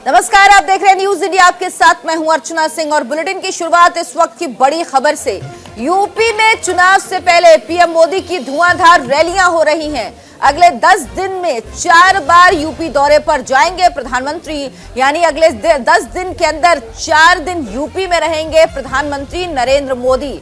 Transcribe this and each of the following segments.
नमस्कार, आप देख रहे हैं न्यूज इंडिया। आपके साथ मैं हूं अर्चना सिंह और बुलेटिन की शुरुआत इस वक्त की बड़ी खबर से। यूपी में चुनाव से पहले पीएम मोदी की धुआंधार रैलियां हो रही हैं। अगले 10 दिन में 4 बार यूपी दौरे पर जाएंगे प्रधानमंत्री, यानी अगले 10 दिन के अंदर 4 दिन यूपी में रहेंगे प्रधानमंत्री नरेंद्र मोदी।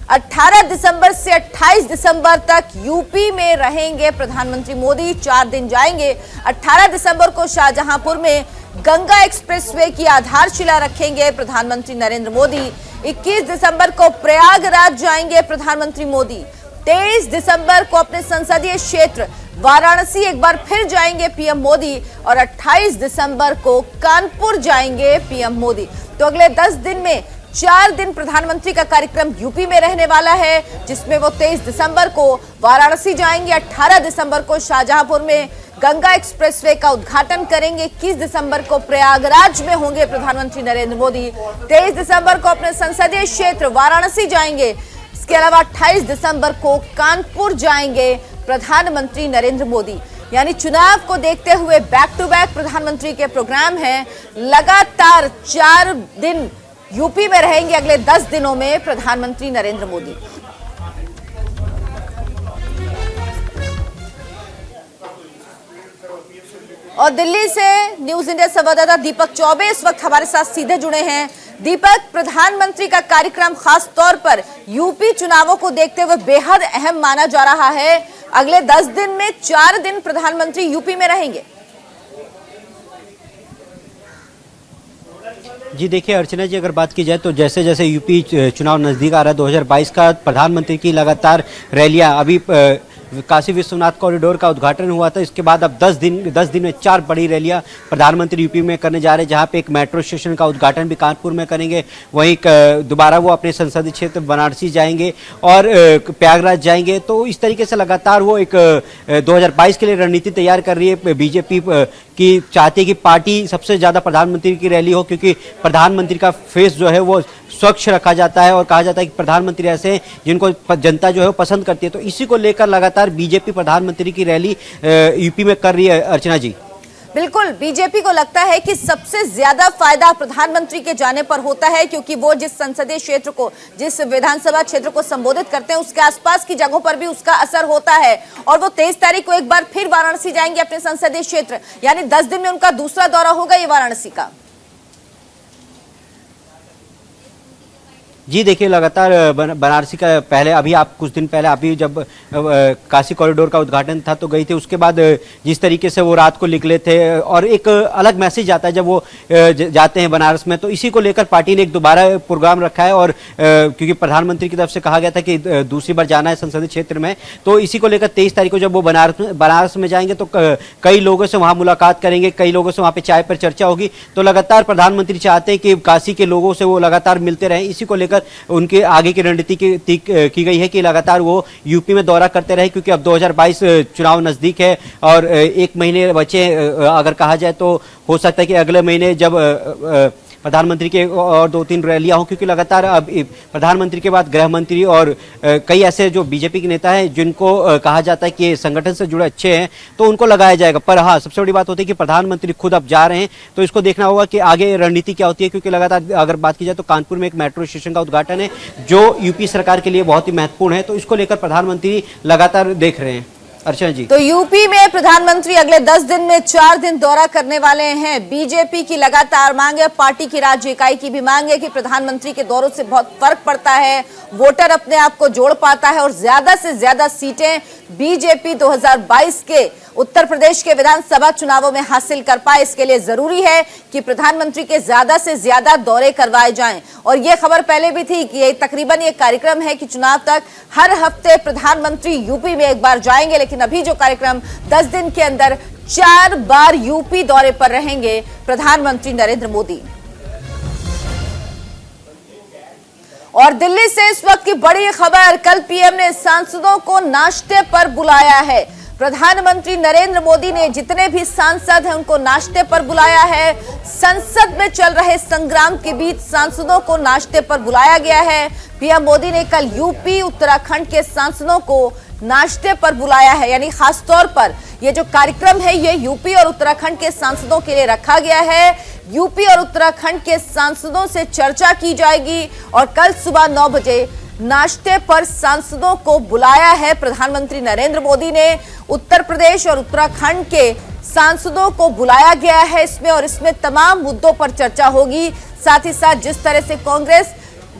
18 दिसंबर से 28 दिसंबर तक यूपी में रहेंगे प्रधानमंत्री मोदी। 4 दिन जाएंगे। 18 दिसंबर को शाहजहांपुर में गंगा एक्सप्रेसवे की आधारशिला रखेंगे प्रधानमंत्री नरेंद्र मोदी। 21 दिसंबर को प्रयागराज जाएंगे प्रधानमंत्री मोदी। 23 दिसंबर को अपने संसदीय क्षेत्र वाराणसी एक बार फिर जाएंगे पीएम मोदी और 28 दिसंबर को कानपुर जाएंगे पीएम मोदी। तो अगले 10 दिन में 4 दिन प्रधानमंत्री का कार्यक्रम यूपी में रहने वाला है, जिसमें वो 23 दिसंबर को वाराणसी जाएंगे, 18 दिसंबर को शाहजहांपुर में गंगा एक्सप्रेसवे का उद्घाटन करेंगे, 21 दिसंबर को प्रयागराज में होंगे प्रधानमंत्री नरेंद्र मोदी, 23 दिसंबर को अपने संसदीय क्षेत्र वाराणसी जाएंगे। इसके अलावा 28 दिसंबर को कानपुर जाएंगे प्रधानमंत्री नरेंद्र मोदी। यानी चुनाव को देखते हुए बैक टू बैक प्रधानमंत्री के प्रोग्राम हैं। लगातार 4 दिन यूपी में रहेंगे अगले 10 दिनों में प्रधानमंत्री नरेंद्र मोदी। और दिल्ली से न्यूज इंडिया संवाददाता दीपक चौबे इस वक्त हमारे साथ सीधे जुड़े हैं। दीपक, प्रधानमंत्री का कार्यक्रम खास तौर पर यूपी चुनावों को देखते हुए बेहद अहम माना जा रहा है। अगले 10 दिन में 4 दिन प्रधानमंत्री यूपी में रहेंगे। जी देखिए अर्चना जी, अगर बात की जाए तो जैसे जैसे यूपी चुनाव नज़दीक आ रहा है 2022 का, प्रधानमंत्री की लगातार रैलियां, अभी काशी विश्वनाथ कॉरिडोर का उद्घाटन हुआ था, इसके बाद अब 10 दिन में 4 बड़ी रैलियां प्रधानमंत्री यूपी में करने जा रहे हैं, जहां पे एक मेट्रो स्टेशन का उद्घाटन भी कानपुर में करेंगे। वहीं दोबारा वो अपने संसदीय क्षेत्र वाराणसी जाएंगे और प्रयागराज जाएंगे। तो इस तरीके से लगातार वो एक 2022 के लिए रणनीति तैयार कर रही है। बीजेपी की चाहती है कि पार्टी सबसे ज़्यादा प्रधानमंत्री की रैली हो, क्योंकि प्रधानमंत्री का फेस जो है वो स्वच्छ रखा जाता है और कहा जाता है कि प्रधानमंत्री ऐसे हैं जिनको जनता जो है वो पसंद करती है। तो इसी को लेकर लगातार बीजेपी प्रधानमंत्री की रैली यूपी में कर रही है। अर्चना जी, बिल्कुल, बीजेपी को लगता है कि सबसे ज्यादा फायदा प्रधानमंत्री के जाने पर होता है, क्योंकि वो जिस संसदीय क्षेत्र को, जिस विधानसभा क्षेत्र को संबोधित करते हैं, उसके आसपास की जगहों पर भी उसका असर होता है। और वो 23 तारीख को एक बार फिर वाराणसी जाएंगे अपने संसदीय क्षेत्र, यानी 10 दिन में उनका दूसरा दौरा होगा ये वाराणसी का। जी देखिए, लगातार बनारसी का पहले, अभी आप कुछ दिन पहले अभी जब काशी कॉरिडोर का उद्घाटन था तो गई थी, उसके बाद जिस तरीके से वो रात को निकले थे और एक अलग मैसेज आता है जब वो जाते हैं बनारस में। तो इसी को लेकर पार्टी ने एक दोबारा प्रोग्राम रखा है और क्योंकि प्रधानमंत्री की तरफ से कहा गया था कि दूसरी बार जाना है संसदीय क्षेत्र में, तो इसी को लेकर 23 तारीख को जब वो बनारस में जाएंगे तो कई लोगों से वहाँ मुलाकात करेंगे, कई लोगों से वहाँ पे चाय पर चर्चा होगी। तो लगातार प्रधानमंत्री चाहते हैं कि काशी के लोगों से वो लगातार मिलते रहें। इसी को लेकर उनके आगे की रणनीति की गई है कि लगातार वो यूपी में दौरा करते रहे, क्योंकि अब 2022 चुनाव नजदीक है और 1 महीने बचे। अगर कहा जाए तो हो सकता है कि अगले महीने जब प्रधानमंत्री के और 2-3 रैलियां हो, क्योंकि लगातार अब प्रधानमंत्री के बाद गृह मंत्री और कई ऐसे जो बीजेपी के नेता हैं जिनको कहा जाता है कि संगठन से जुड़े अच्छे हैं, तो उनको लगाया जाएगा। पर हाँ, सबसे बड़ी बात होती है कि प्रधानमंत्री खुद अब जा रहे हैं, तो इसको देखना होगा कि आगे रणनीति क्या होती है। क्योंकि लगातार अगर बात की जाए तो कानपुर में एक मेट्रो स्टेशन का उद्घाटन है जो यूपी सरकार के लिए बहुत ही महत्वपूर्ण है, तो इसको लेकर प्रधानमंत्री लगातार देख रहे हैं। अर्चना जी, तो यूपी में प्रधानमंत्री अगले 10 दिन में 4 दिन दौरा करने वाले हैं। बीजेपी की लगातार मांग है, पार्टी की राज्य इकाई की भी मांग है कि प्रधानमंत्री के दौरों से बहुत फर्क पड़ता है, वोटर अपने आप को जोड़ पाता है और ज्यादा से ज्यादा सीटें बीजेपी 2022 के उत्तर प्रदेश के विधानसभा चुनावों में हासिल कर पाए। इसके लिए जरूरी है कि प्रधानमंत्री के ज्यादा से ज्यादा दौरे करवाए जाएं। और ये खबर पहले भी थी कि तकरीबन ये कार्यक्रम है कि चुनाव तक हर हफ्ते प्रधानमंत्री यूपी में एक बार जाएंगे, लेकिन अभी जो कार्यक्रम 10 दिन के अंदर 4 बार यूपी दौरे पर रहेंगे प्रधानमंत्री नरेंद्र मोदी। और दिल्ली से इस वक्त की बड़ी खबर, कल पीएम ने सांसदों को नाश्ते पर बुलाया है। प्रधानमंत्री नरेंद्र मोदी ने जितने भी सांसद हैं उनको नाश्ते पर बुलाया है। संसद में चल रहे संग्राम के बीच सांसदों को नाश्ते पर बुलाया गया है। पीएम मोदी ने कल यूपी उत्तराखंड के सांसदों को नाश्ते पर बुलाया है, यानी खास तौर पर ये जो कार्यक्रम है ये यूपी और उत्तराखंड के सांसदों के लिए रखा गया है। यूपी और उत्तराखंड के सांसदों से चर्चा की जाएगी और कल सुबह 9 बजे नाश्ते पर सांसदों को बुलाया है प्रधानमंत्री नरेंद्र मोदी ने। उत्तर प्रदेश और उत्तराखंड के सांसदों को बुलाया गया है इसमें, और इसमें तमाम मुद्दों पर चर्चा होगी। साथ ही साथ जिस तरह से कांग्रेस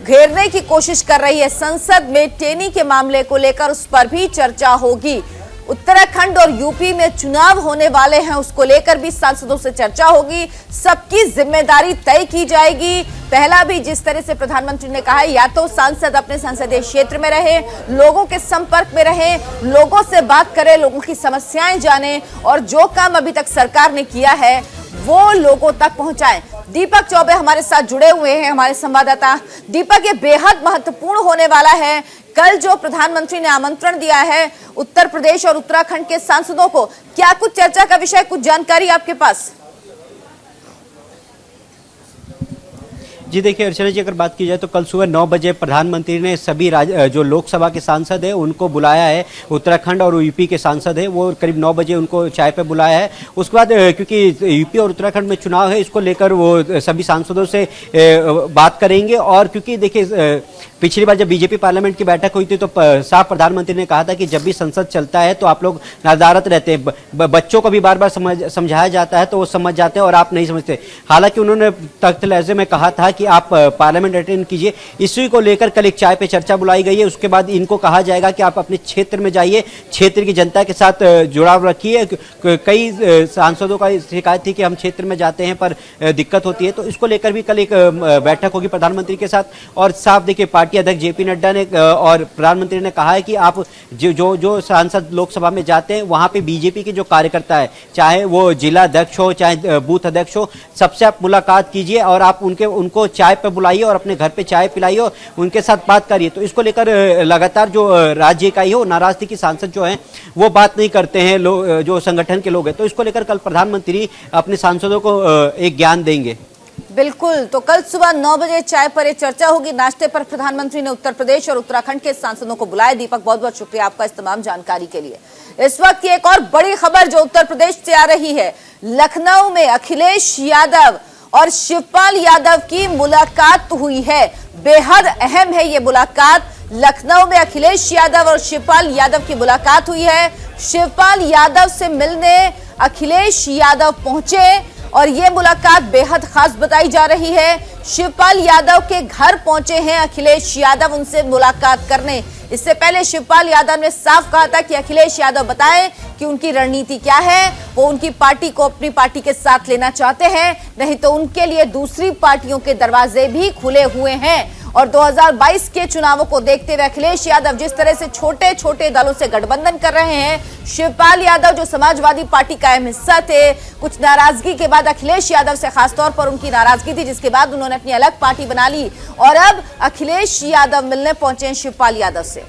घेरने की कोशिश कर रही है संसद में टेनी के मामले को लेकर, उस पर भी चर्चा होगी। उत्तराखंड और यूपी में चुनाव होने वाले हैं, उसको लेकर भी सांसदों से चर्चा होगी। सबकी जिम्मेदारी तय की जाएगी। पहला भी जिस तरह से प्रधानमंत्री ने कहा है, या तो सांसद अपने संसदीय क्षेत्र में रहे, लोगों के संपर्क में रहे, लोगों से बात करें, लोगों की समस्याएं जाने और जो काम अभी तक सरकार ने किया है वो लोगों तक पहुंचाएं। दीपक चौबे हमारे साथ जुड़े हुए हैं, हमारे संवाददाता। दीपक, ये बेहद महत्वपूर्ण होने वाला है। कल जो प्रधानमंत्री ने आमंत्रण दिया है उत्तर प्रदेश और उत्तराखंड के सांसदों को, क्या कुछ चर्चा का विषय, कुछ जानकारी आपके पास? जी देखिए अर्चना जी, अगर बात की जाए तो कल सुबह 9 बजे प्रधानमंत्री ने सभी जो लोकसभा के सांसद हैं उनको बुलाया है। उत्तराखंड और यूपी के सांसद हैं वो करीब 9 बजे उनको चाय पे बुलाया है। उसके बाद क्योंकि यूपी और उत्तराखंड में चुनाव है, इसको लेकर वो सभी सांसदों से बात करेंगे। और क्योंकि देखिए पिछली बार जब बीजेपी पार्लियामेंट की बैठक हुई थी तो साफ प्रधानमंत्री ने कहा था कि जब भी संसद चलता है तो आप लोग नदारत रहते हैं, बच्चों को भी बार बार समझाया जाता है तो वो समझ जाते हैं और आप नहीं समझते। हालांकि उन्होंने तख्त लहजे में कहा था कि आप पार्लियामेंट अटेंड कीजिए। इसी को लेकर कल एक चाय पे चर्चा बुलाई गई है। उसके बाद इनको कहा जाएगा कि आप अपने क्षेत्र में जाइए, क्षेत्र की जनता के साथ जुड़ाव रखिए। कई सांसदों का शिकायत थी कि हम क्षेत्र में जाते हैं पर दिक्कत होती है, तो इसको लेकर भी कल एक बैठक होगी प्रधानमंत्री के साथ। और साफ देखिए पार्टी अध्यक्ष जेपी नड्डा ने और प्रधानमंत्री ने कहा है कि आप जो सांसद लोकसभा में जाते हैं वहां पे बीजेपी के जो कार्यकर्ता है, चाहे वो जिला अध्यक्ष हो चाहे बूथ अध्यक्ष हो, सबसे आप मुलाकात कीजिए और आप उनको चाय पे बुलाइए और अपने घर पे चाय पिलाइए और उनके साथ बात करिए। तो इसको लेकर लगातार जो राज्य इकाई हो नाराज थी कि सांसद जो हैं वो बात नहीं करते हैं, जो संगठन के लोग हैं। तो इसको लेकर कल प्रधानमंत्री अपने सांसदों को एक ज्ञान देंगे। बिल्कुल, तो कल सुबह 9 बजे चाय पर एक चर्चा होगी। नाश्ते पर प्रधानमंत्री ने उत्तर प्रदेश और उत्तराखंड के सांसदों को बुलाया। दीपक, बहुत बहुत शुक्रिया आपका इस तमाम जानकारी के लिए। इस वक्त की एक और बड़ी खबर जो उत्तर प्रदेश से आ रही है, लखनऊ में अखिलेश यादव और शिवपाल यादव की मुलाकात हुई है। बेहद अहम है ये मुलाकात। लखनऊ में अखिलेश यादव और शिवपाल यादव की मुलाकात हुई है। शिवपाल यादव से मिलने अखिलेश यादव पहुंचे और ये मुलाकात बेहद खास बताई जा रही है। शिवपाल यादव के घर पहुंचे हैं अखिलेश यादव उनसे मुलाकात करने। इससे पहले शिवपाल यादव ने साफ कहा था कि अखिलेश यादव बताएं कि उनकी रणनीति क्या है। वो उनकी पार्टी को अपनी पार्टी के साथ लेना चाहते हैं, नहीं तो उनके लिए दूसरी पार्टियों के दरवाजे भी खुले हुए हैं। और 2022 के चुनावों को देखते हुए अखिलेश यादव जिस तरह से छोटे छोटे दलों से गठबंधन कर रहे हैं, शिवपाल यादव जो समाजवादी पार्टी का अहम हिस्सा थे, कुछ नाराजगी के बाद अखिलेश यादव से खासतौर पर उनकी नाराजगी थी, जिसके बाद उन्होंने अपनी अलग पार्टी बना ली और अब अखिलेश यादव मिलने पहुंचे हैं शिवपाल यादव से।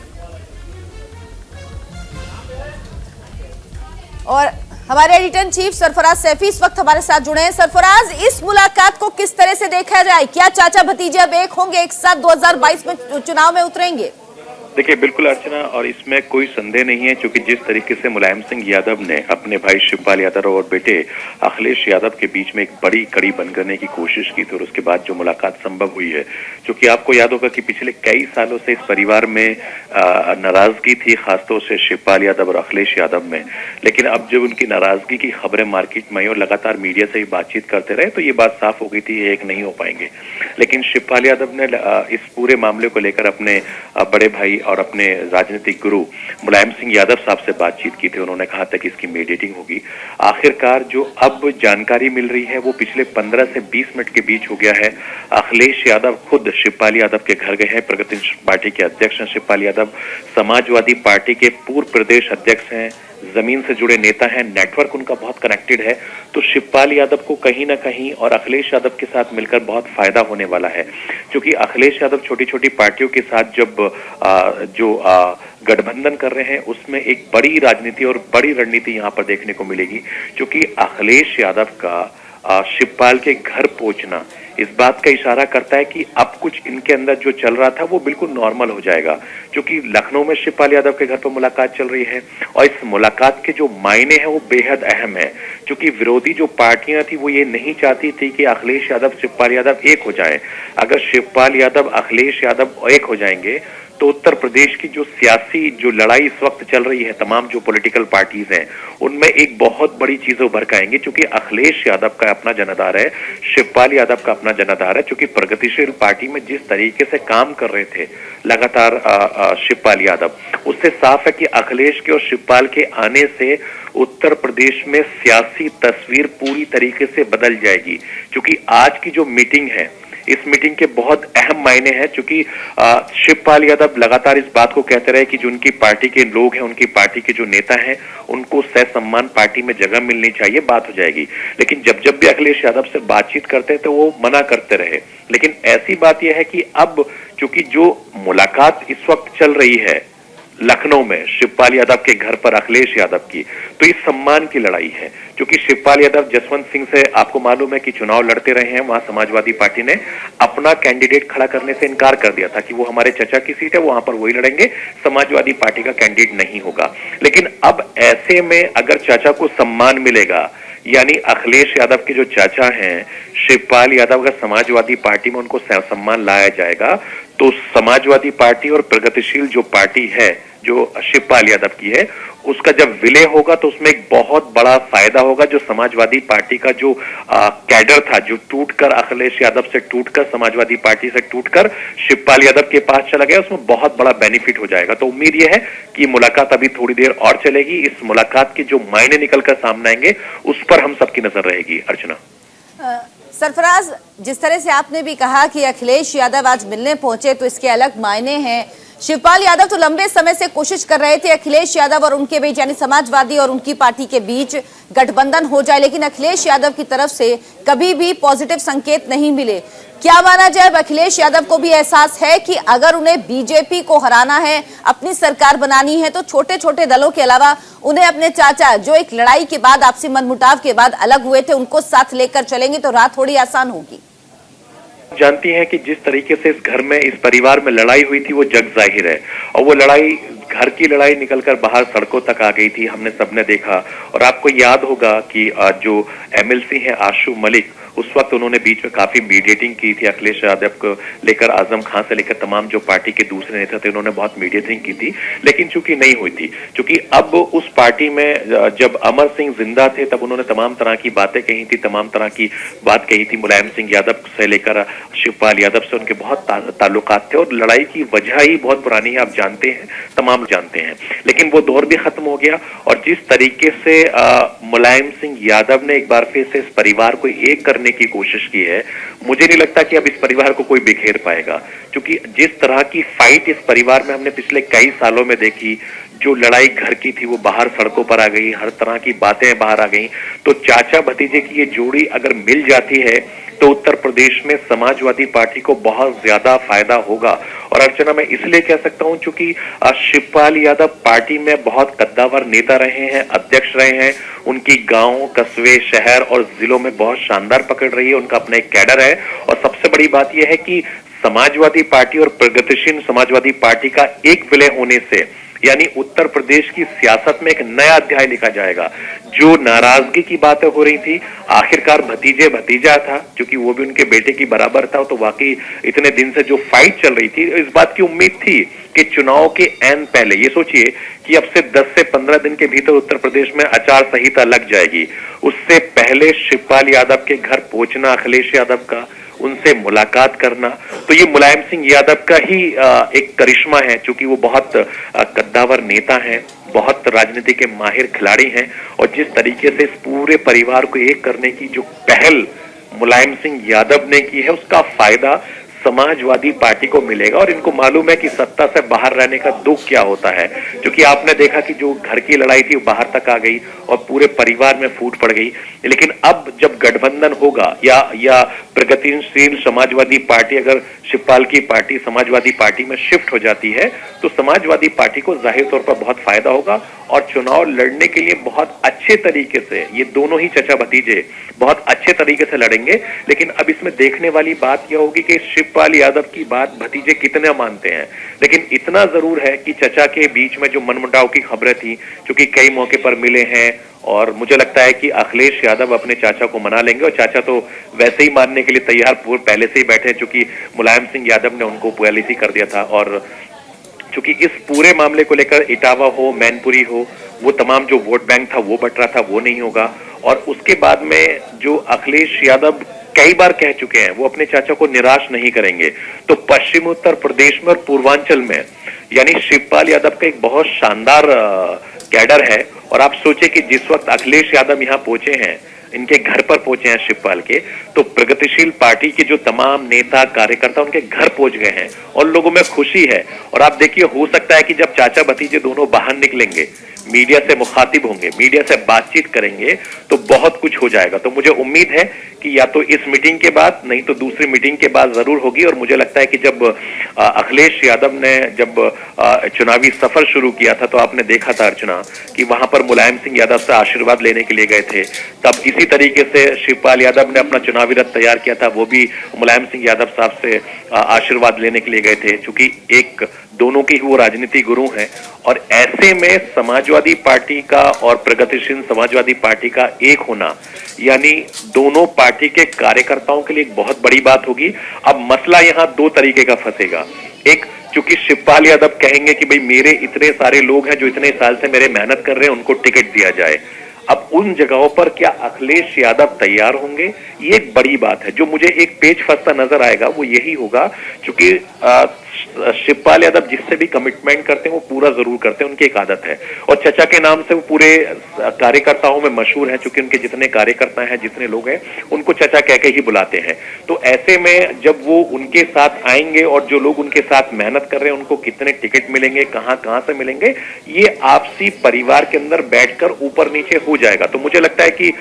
और हमारे एडिटर चीफ सरफराज सैफी इस वक्त हमारे साथ जुड़े हैं। सरफराज, इस मुलाकात को किस तरह से देखा जाए? क्या चाचा भतीजे अब एक होंगे, एक साथ 2022 में चुनाव में उतरेंगे? देखिए बिल्कुल अर्चना, और इसमें कोई संदेह नहीं है, क्योंकि जिस तरीके से मुलायम सिंह यादव ने अपने भाई शिवपाल यादव और बेटे अखिलेश यादव के बीच में एक बड़ी कड़ी बंद करने की कोशिश की थी और उसके बाद जो मुलाकात संभव हुई है, क्योंकि आपको याद होगा कि पिछले कई सालों से इस परिवार में नाराजगी थी, खासतौर से शिवपाल यादव और अखिलेश यादव में। लेकिन अब जब उनकी नाराजगी की खबरें मार्केट में आई और लगातार मीडिया से ही बातचीत करते रहे तो ये बात साफ हो गई थी ये एक नहीं हो पाएंगे। लेकिन शिवपाल यादव ने इस पूरे मामले को लेकर अपने बड़े भाई और अपने राजनीतिक गुरु मुलायम सिंह यादव साहब से बातचीत की थी। उन्होंने कहा था कि इसकी मीडिएटिंग होगी। आखिरकार जो अब जानकारी मिल रही है वो पिछले 15 से 20 मिनट के बीच हो गया है। अखिलेश यादव खुद शिवपाल यादव के घर गए हैं। प्रगति पार्टी के अध्यक्ष हैं शिवपाल यादव, समाजवादी पार्टी के पूर्व प्रदेश अध्यक्ष हैं, जमीन से जुड़े नेता हैं, नेटवर्क उनका बहुत कनेक्टेड है। तो शिवपाल यादव को कहीं ना कहीं और अखिलेश यादव के साथ मिलकर बहुत फायदा होने वाला है, क्योंकि अखिलेश यादव छोटी छोटी पार्टियों के साथ जब गठबंधन कर रहे हैं उसमें एक बड़ी राजनीति और बड़ी रणनीति यहां पर देखने को मिलेगी, क्योंकि अखिलेश यादव का शिवपाल के घर पहुंचना इस बात का इशारा करता है कि अब कुछ इनके अंदर जो चल रहा था वो बिल्कुल नॉर्मल हो जाएगा, क्योंकि लखनऊ में शिवपाल यादव के घर पर मुलाकात चल रही है और इस मुलाकात के जो मायने हैं वो बेहद अहम है, क्योंकि विरोधी जो पार्टियां थी वो ये नहीं चाहती थी कि अखिलेश यादव शिवपाल यादव एक हो जाए। अगर शिवपाल यादव अखिलेश यादव एक हो जाएंगे तो उत्तर प्रदेश की जो सियासी जो लड़ाई इस वक्त चल रही है, तमाम जो पॉलिटिकल पार्टीज हैं, उनमें एक बहुत बड़ी चीज उभर के आएंगी, क्योंकि अखिलेश यादव का अपना जनाधार है, शिवपाल यादव का अपना जनाधार है, क्योंकि प्रगतिशील पार्टी में जिस तरीके से काम कर रहे थे लगातार शिवपाल यादव, उससे साफ है कि अखिलेश के और शिवपाल के आने से उत्तर प्रदेश में सियासी तस्वीर पूरी तरीके से बदल जाएगी। क्योंकि आज की जो मीटिंग है, इस मीटिंग के बहुत अहम मायने हैं, क्योंकि शिवपाल यादव लगातार इस बात को कहते रहे कि जो उनकी पार्टी के लोग हैं, उनकी पार्टी के जो नेता हैं, उनको सहसम्मान पार्टी में जगह मिलनी चाहिए, बात हो जाएगी। लेकिन जब जब भी अखिलेश यादव से बातचीत करते हैं तो वो मना करते रहे। लेकिन ऐसी बात यह है कि अब चूंकि जो मुलाकात इस वक्त चल रही है लखनऊ में शिवपाल यादव के घर पर अखिलेश यादव की, तो इस सम्मान की लड़ाई है, क्योंकि शिवपाल यादव जसवंत सिंह से आपको मालूम है कि चुनाव लड़ते रहे हैं। वहां समाजवादी पार्टी ने अपना कैंडिडेट खड़ा करने से इनकार कर दिया था कि वो हमारे चचा की सीट है, वहां पर वही लड़ेंगे, समाजवादी पार्टी का कैंडिडेट नहीं होगा। लेकिन अब ऐसे में अगर चाचा को सम्मान मिलेगा, यानी अखिलेश यादव के जो चाचा हैं शिवपाल यादव का समाजवादी पार्टी में उनको सम्मान लाया जाएगा, तो समाजवादी पार्टी और प्रगतिशील जो पार्टी है जो शिवपाल यादव की है, उसका जब विलय होगा तो उसमें एक बहुत बड़ा फायदा होगा। जो समाजवादी पार्टी का जो कैडर था, जो टूटकर अखिलेश यादव से टूटकर समाजवादी पार्टी से टूटकर शिवपाल यादव के पास चला गया, उसमें बहुत बड़ा बेनिफिट हो जाएगा। तो उम्मीद यह है कि मुलाकात अभी थोड़ी देर और चलेगी। इस मुलाकात के जो मायने निकलकर सामने आएंगे उस पर हम सबकी नजर रहेगी। अर्चना। सरफराज, जिस तरह से आपने भी कहा कि अखिलेश यादव आज मिलने पहुंचे तो इसके अलग मायने हैं। शिवपाल यादव तो लंबे समय से कोशिश कर रहे थे अखिलेश यादव और उनके बीच, यानी समाजवादी और उनकी पार्टी के बीच गठबंधन हो जाए, लेकिन अखिलेश यादव की तरफ से कभी भी पॉजिटिव संकेत नहीं मिले। क्या माना जाए, अब अखिलेश यादव को भी एहसास है कि अगर उन्हें बीजेपी को हराना है, अपनी सरकार बनानी है, तो छोटे छोटे दलों के अलावा उन्हें अपने चाचा, जो एक लड़ाई के बाद, आपसी मनमुटाव के बाद अलग हुए थे, उनको साथ लेकर चलेंगे तो राह थोड़ी आसान होगी। जानती हैं कि जिस तरीके से इस घर में, इस परिवार में लड़ाई हुई थी वो जग जाहिर है, और वो लड़ाई, घर की लड़ाई निकलकर बाहर सड़कों तक आ गई थी, हमने सबने देखा। और आपको याद होगा कि जो एमएलसी हैं आशु मलिक, उस वक्त उन्होंने बीच में काफी मीडिएटिंग की थी अखिलेश यादव को लेकर, आजम खान से लेकर तमाम जो पार्टी के दूसरे नेता थे, उन्होंने बहुत मीडिएटिंग की थी, लेकिन चूंकि नहीं हुई थी, क्योंकि अब उस पार्टी में जब अमर सिंह जिंदा थे तब उन्होंने तमाम तरह की बातें कही थी, तमाम तरह की बात कही थी। मुलायम सिंह यादव से लेकर शिवपाल यादव से उनके बहुत ताल्लुकात थे, और लड़ाई की वजह ही बहुत पुरानी है, आप जानते हैं, तमाम जानते हैं। लेकिन वो दौर भी खत्म हो गया, और जिस तरीके से मुलायम सिंह यादव ने एक बार फिर से इस परिवार को एक करने की कोशिश की है, मुझे नहीं लगता कि अब इस परिवार को कोई बिखेर पाएगा, क्योंकि जिस तरह की फाइट इस परिवार में हमने पिछले कई सालों में देखी, जो लड़ाई घर की थी वो बाहर सड़कों पर आ गई, हर तरह की बातें बाहर आ गई, तो चाचा भतीजे की ये जोड़ी अगर मिल जाती है तो उत्तर प्रदेश में समाजवादी पार्टी को बहुत ज्यादा फायदा होगा। और अर्चना, मैं इसलिए कह सकता हूं क्योंकि शिवपाल यादव पार्टी में बहुत कद्दावर नेता रहे हैं, अध्यक्ष रहे हैं, उनकी गांव, कस्बे, शहर और जिलों में बहुत शानदार पकड़ रही है, उनका अपना एक कैडर है। और सबसे बड़ी बात यह है कि समाजवादी पार्टी और प्रगतिशील समाजवादी पार्टी का एक विलय होने से, यानी उत्तर प्रदेश की सियासत में एक नया अध्याय लिखा जाएगा। जो नाराजगी की बातें हो रही थी, आखिरकार भतीजा था, क्योंकि वो भी उनके बेटे की बराबर था, तो वाकई इतने दिन से जो फाइट चल रही थी, इस बात की उम्मीद थी कि चुनाव के ऐन पहले, ये सोचिए कि अब से 10 से 15 दिन के भीतर उत्तर प्रदेश में आचार संहिता लग जाएगी, उससे पहले शिवपाल यादव के घर पहुंचना अखिलेश यादव का, उनसे मुलाकात करना, तो ये मुलायम सिंह यादव का ही एक करिश्मा है, क्योंकि वो बहुत कद्दावर नेता हैं, बहुत राजनीति के माहिर खिलाड़ी हैं, और जिस तरीके से इस पूरे परिवार को एक करने की जो पहल मुलायम सिंह यादव ने की है, उसका फायदा समाजवादी पार्टी को मिलेगा। और इनको मालूम है कि सत्ता से बाहर रहने का दुख क्या होता है, क्योंकि आपने देखा कि जो घर की लड़ाई थी वो बाहर तक आ गई और पूरे परिवार में फूट पड़ गई। लेकिन अब जब गठबंधन होगा या प्रगतिशील समाजवादी पार्टी अगर शिवपाल की पार्टी समाजवादी पार्टी में शिफ्ट हो जाती है तो समाजवादी पार्टी को जाहिर तौर पर बहुत फायदा होगा और चुनाव लड़ने के लिए बहुत अच्छे तरीके से ये दोनों ही चचा भतीजे बहुत अच्छे तरीके से लड़ेंगे। लेकिन अब इसमें देखने वाली बात यह होगी कि शिवपाल यादव की बात भतीजे कितने मानते हैं। लेकिन इतना जरूर है कि चचा के बीच में जो मनमुटाव की खबरें थी, चूंकि कई मौके पर मिले हैं, और मुझे लगता है कि अखिलेश यादव अपने चाचा को मना लेंगे, और चाचा तो वैसे ही मानने के लिए तैयार पहले से ही बैठे हैं, चूंकि मुलायम सिंह यादव ने उनको पॉलिसी कर दिया था। और चूंकि इस पूरे मामले को लेकर इटावा हो, मैनपुरी हो, वो तमाम जो वोट बैंक था वो बट रहा था, वो नहीं होगा। और उसके बाद में जो अखिलेश यादव कई बार कह चुके हैं वो अपने चाचा को निराश नहीं करेंगे, तो पश्चिमी उत्तर प्रदेश में और पूर्वांचल में यानी शिवपाल यादव का एक बहुत शानदार कैडर है। और आप सोचे कि जिस वक्त अखिलेश यादव यहाँ पहुंचे हैं, इनके घर पर पहुंचे हैं शिवपाल के, तो प्रगतिशील पार्टी के जो तमाम नेता कार्यकर्ता उनके घर पहुंच गए हैं और लोगों में खुशी है। और आप देखिए, हो सकता है कि जब चाचा भतीजे दोनों बाहर निकलेंगे, मीडिया से मुखातिब होंगे, मीडिया से बातचीत करेंगे, तो बहुत कुछ हो जाएगा। तो मुझे उम्मीद है कि या तो इस मीटिंग के बाद, नहीं तो दूसरी मीटिंग के बाद जरूर होगी। और मुझे लगता है कि जब अखिलेश यादव ने जब चुनावी सफर शुरू किया था, तो आपने देखा था अर्चना कि वहां पर मुलायम सिंह यादव से आशीर्वाद लेने के लिए गए थे। तब इसी तरीके से शिवपाल यादव ने अपना चुनावी रथ तैयार किया था, वो भी मुलायम सिंह यादव साहब से आशीर्वाद लेने के लिए गए थे, चूंकि एक दोनों की वो राजनीति गुरु हैं। और ऐसे में समाजवादी पार्टी का और प्रगतिशील समाजवादी पार्टी का एक होना, यानी दोनों पार्टी के कार्यकर्ताओं के लिए एक बहुत बड़ी बात होगी। अब मसला यहां दो तरीके का फंसेगा। एक, चूंकि शिवपाल यादव कहेंगे कि भाई मेरे इतने सारे लोग हैं जो इतने साल से मेरे मेहनत कर रहे हैं, उनको टिकट दिया जाए। अब उन जगहों पर क्या अखिलेश यादव तैयार होंगे, ये एक बड़ी बात है। जो मुझे एक पेच फंसता नजर आएगा वो यही होगा, क्योंकि शिवपाल यादव जिससे भी कमिटमेंट करते हैं वो पूरा जरूर करते हैं, उनकी एक आदत है। और चचा के नाम से वो पूरे कार्यकर्ताओं में मशहूर हैं, क्योंकि उनके जितने कार्यकर्ता हैं, जितने लोग हैं, उनको चचा कह के ही बुलाते हैं। तो ऐसे में जब वो उनके साथ आएंगे और जो लोग उनके साथ मेहनत कर रहे हैं उनको कितने टिकट मिलेंगे, कहां से मिलेंगे, ये आपसी परिवार के अंदर बैठकर ऊपर नीचे हो जाएगा। तो मुझे लगता है कि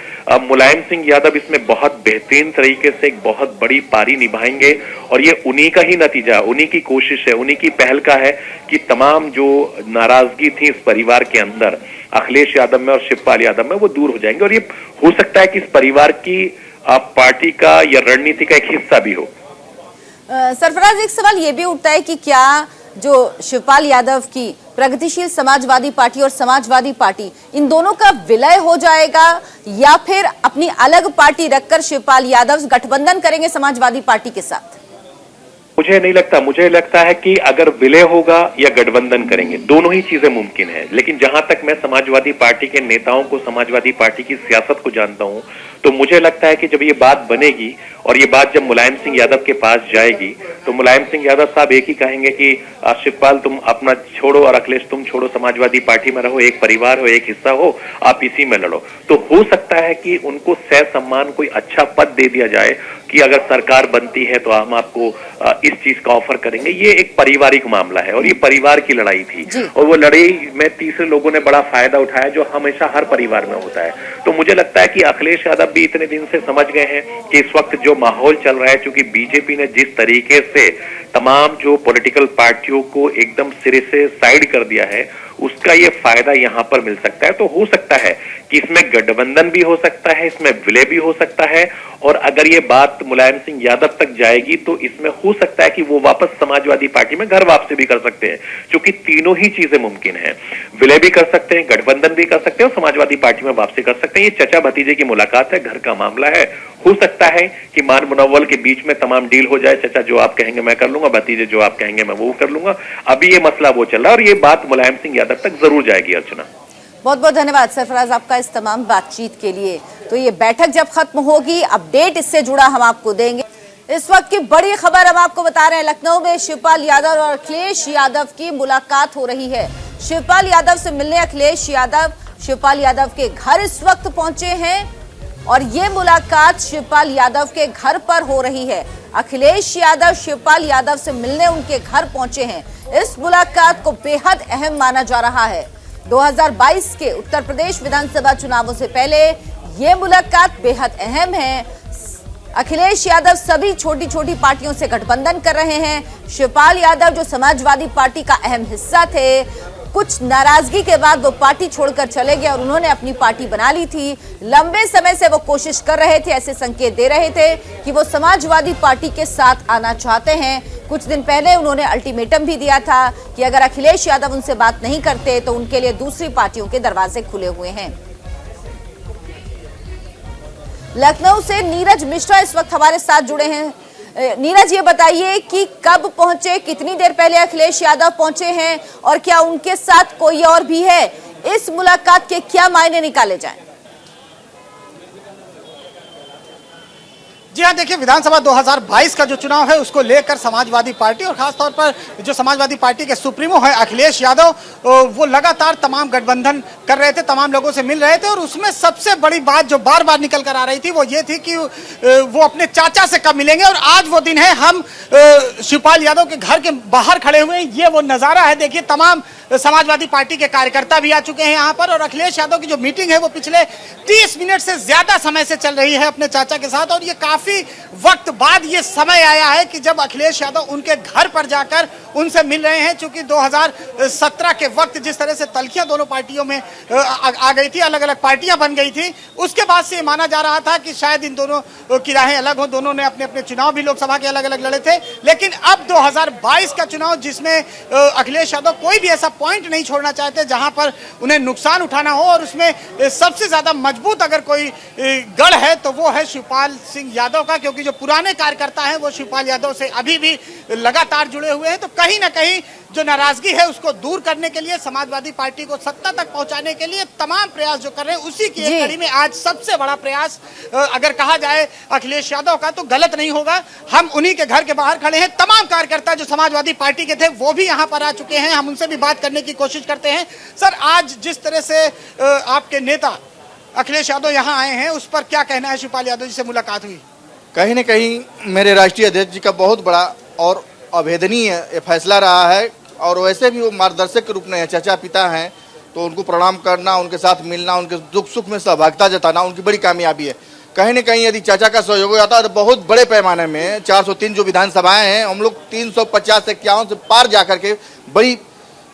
मुलायम सिंह यादव इसमें बहुत बेहतरीन तरीके से एक बहुत बड़ी पारी निभाएंगे। और ये उन्हीं का ही नतीजा, उन्हीं की कोशिश है, उन्हीं की पहल का है कि तमाम जो नाराजगी थी इस परिवार के अंदर अखिलेश यादव में और शिवपाल यादव में, वो दूर हो जाएंगे। और ये हो सकता है कि इस परिवार की पार्टी का या रणनीति का एक हिस्सा भी हो। सरफराज, एक सवाल ये भी उठता है कि क्या जो शिवपाल यादव की प्रगतिशील समाजवादी पार्टी और समाजवादी पार्टी, इन दोनों का विलय हो जाएगा, या फिर अपनी अलग पार्टी रखकर शिवपाल यादव गठबंधन करेंगे समाजवादी पार्टी के साथ? मुझे नहीं लगता। मुझे लगता है कि अगर विलय होगा या गठबंधन करेंगे, दोनों ही चीजें मुमकिन है। लेकिन जहां तक मैं समाजवादी पार्टी के नेताओं को, समाजवादी पार्टी की सियासत को जानता हूं, तो मुझे लगता है कि जब ये बात बनेगी और ये बात जब मुलायम सिंह यादव के पास जाएगी, तो मुलायम सिंह यादव साहब एक ही कहेंगे कि शिवपाल तुम अपना छोड़ो और अखिलेश तुम छोड़ो, समाजवादी पार्टी में रहो, एक परिवार हो, एक हिस्सा हो, आप इसी में लड़ो। तो हो सकता है कि उनको सह सम्मान कोई अच्छा पद दे दिया जाए कि अगर सरकार बनती है तो हम आपको इस चीज का ऑफर करेंगे। ये एक पारिवारिक मामला है और ये परिवार की लड़ाई थी, और वो लड़ाई में तीसरे लोगों ने बड़ा फायदा उठाया, जो हमेशा हर परिवार में होता है। तो मुझे लगता है कि अखिलेश यादव भी इतने दिन से समझ गए हैं कि इस वक्त जो माहौल चल रहा है, क्योंकि बीजेपी ने जिस तरीके से तमाम जो पॉलिटिकल पार्टियों को एकदम सिरे से साइड कर दिया है, उसका ये फायदा यहां पर मिल सकता है। तो हो सकता है कि इसमें गठबंधन भी हो सकता है, इसमें विलय भी हो सकता है। और अगर ये बात मुलायम सिंह यादव तक जाएगी तो इसमें हो सकता है कि वो वापस समाजवादी पार्टी में घर वापसी भी कर सकते हैं, क्योंकि तीनों ही चीजें मुमकिन है। विलय भी कर सकते हैं, गठबंधन भी कर सकते हैं और समाजवादी पार्टी में वापसी कर सकते हैं। ये चचा भतीजे की मुलाकात है, घर का मामला है। हो सकता है कि मान मुनव्वल के बीच में तमाम डील हो जाए, चचा जो आप कहेंगे मैं कर लूंगा, भतीजे जो आप कहेंगे मैं वो कर लूंगा। अभी ये मसला वो चल रहा है और ये बात मुलायम सिंह यादव तक जरूर जाएगी। अर्चना, बहुत बहुत धन्यवाद सरफराज आपका इस तमाम बातचीत के लिए। तो ये बैठक जब खत्म होगी, अपडेट इससे जुड़ा हम आपको देंगे। इस वक्त की बड़ी खबर हम आपको बता रहे हैं, लखनऊ में शिवपाल यादव और अखिलेश यादव की मुलाकात हो रही है। शिवपाल यादव से मिलने अखिलेश यादव शिवपाल यादव के घर इस वक्त पहुंचे हैं और ये मुलाकात शिवपाल यादव के घर पर हो रही है। अखिलेश यादव शिवपाल यादव से मिलने उनके घर पहुंचे हैं। इस मुलाकात को बेहद अहम माना जा रहा है। 2022 के उत्तर प्रदेश विधानसभा चुनावों से पहले ये मुलाकात बेहद अहम है। अखिलेश यादव सभी छोटी छोटी पार्टियों से गठबंधन कर रहे हैं। शिवपाल यादव जो समाजवादी पार्टी का अहम हिस्सा थे, कुछ नाराजगी के बाद वो पार्टी छोड़कर चले गए और उन्होंने अपनी पार्टी बना ली थी। लंबे समय से वो कोशिश कर रहे थे, ऐसे संकेत दे रहे थे कि वो समाजवादी पार्टी के साथ आना चाहते हैं। कुछ दिन पहले उन्होंने अल्टीमेटम भी दिया था कि अगर अखिलेश यादव उनसे बात नहीं करते तो उनके लिए दूसरी पार्टियों के दरवाजे खुले हुए हैं। लखनऊ से नीरज मिश्रा इस वक्त हमारे साथ जुड़े हैं। नीरज, ये बताइए कि कब पहुंचे, कितनी देर पहले अखिलेश यादव पहुंचे हैं और क्या उनके साथ कोई और भी है? इस मुलाकात के क्या मायने निकाले जाएं? जी हाँ, देखिए, विधानसभा 2022 का जो चुनाव है उसको लेकर समाजवादी पार्टी और खासतौर पर जो समाजवादी पार्टी के सुप्रीमो है अखिलेश यादव, वो लगातार तमाम गठबंधन कर रहे थे, तमाम लोगों से मिल रहे थे। और उसमें सबसे बड़ी बात जो बार बार निकल कर आ रही थी वो ये थी कि वो अपने चाचा से कब मिलेंगे। और आज वो दिन है, हम शिवपाल यादव के घर के बाहर खड़े हुए हैं। ये वो नजारा है, देखिए, तमाम समाजवादी पार्टी के कार्यकर्ता भी आ चुके हैं यहाँ पर। और अखिलेश यादव की जो मीटिंग है वो पिछले 30 मिनट से ज्यादा समय से चल रही है अपने चाचा के साथ। और ये काफी वक्त बाद ये समय आया है कि जब अखिलेश यादव उनके घर पर जाकर उनसे मिल रहे हैं। चूंकि 2017 के वक्त जिस तरह से तल्खियां दोनों पार्टियों में आ गई थी, अलग अलग पार्टियां बन गई थी, उसके बाद से माना जा रहा था कि शायद इन दोनों की राहें अलग हो। दोनों ने अपने अपने चुनाव भी लोकसभा के अलग अलग लड़े थे। लेकिन अब 2022 का चुनाव, जिसमें अखिलेश यादव कोई भी ऐसा पॉइंट नहीं छोड़ना चाहते जहां पर उन्हें नुकसान उठाना हो। और उसमें सबसे ज्यादा मजबूत अगर कोई गढ़ है तो वो है शिवपाल सिंह यादव का, क्योंकि जो पुराने कार्यकर्ता हैं वो शिवपाल यादव से अभी भी लगातार जुड़े हुए हैं। तो कहीं ना कहीं जो नाराजगी है उसको दूर करने के लिए, समाजवादी पार्टी को सत्ता तक पहुंचाने के लिए तमाम प्रयास जो कर रहे हैं, उसी की एक कड़ी में आज सबसे बड़ा प्रयास अगर कहा जाए अखिलेश यादव का तो गलत नहीं होगा। हम उन्हीं के घर के बाहर खड़े हैं। तमाम कार्यकर्ता जो समाजवादी पार्टी के थे वो भी यहाँ पर आ चुके हैं। हम उनसे भी बात करने की कोशिश करते हैं। सर, आज जिस तरह से आपके नेता अखिलेश यादव यहाँ आए हैं, उस पर क्या कहना है? शिवपाल यादव जी से मुलाकात हुई, कहीं न कहीं मेरे राष्ट्रीय अध्यक्ष जी का बहुत बड़ा और अभेदनीय फैसला रहा है। और वैसे भी वो मार्गदर्शक के रूप में चाचा पिता हैं, तो उनको प्रणाम करना, उनके साथ मिलना, उनके दुख सुख में सहभागिता जताना उनकी बड़ी कामयाबी है। कहीं न कहीं यदि चाचा का सहयोग हो जाता है तो बहुत बड़े पैमाने में 403 जो विधानसभाएं हैं, हम लोग 350 से 51 से पार जाकर के बड़ी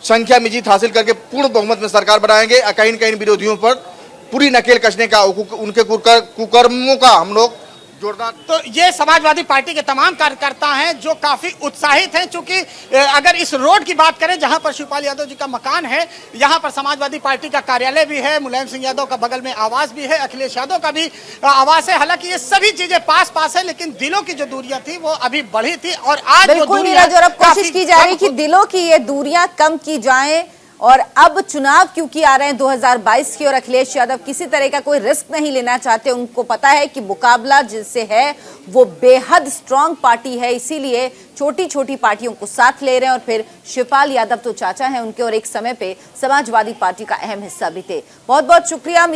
संख्या में जीत हासिल करके पूर्ण बहुमत में सरकार बनाएंगे। कहीं न कहीं विरोधियों पर पूरी नकेल कसने का, उनके कुकर्मों का हम लोग जोरदार। तो ये समाजवादी पार्टी के तमाम कार्यकर्ता हैं जो काफी उत्साहित हैं। चूंकि अगर इस रोड की बात करें जहां पर शिवपाल यादव जी का मकान है, यहां पर समाजवादी पार्टी का कार्यालय भी है, मुलायम सिंह यादव का बगल में आवास भी है, अखिलेश यादव का भी आवास है। हालांकि ये सभी चीजें पास पास है, लेकिन दिलों की जो दूरियां थी वो अभी बढ़ी थी। और आज बिल्कुल नीरज, और अब कोशिश की जा रही कि दिलों की ये दूरियां कम की जाएं। और अब चुनाव क्योंकि आ रहे हैं 2022 की, और अखिलेश यादव किसी तरह का कोई रिस्क नहीं लेना चाहते। उनको पता है कि मुकाबला जिससे है वो बेहद स्ट्रांग पार्टी है, इसीलिए छोटी छोटी पार्टियों को साथ ले रहे हैं। और फिर शिवपाल यादव तो चाचा हैं उनके, और एक समय पे समाजवादी पार्टी का अहम हिस्सा भी थे। बहुत बहुत शुक्रिया।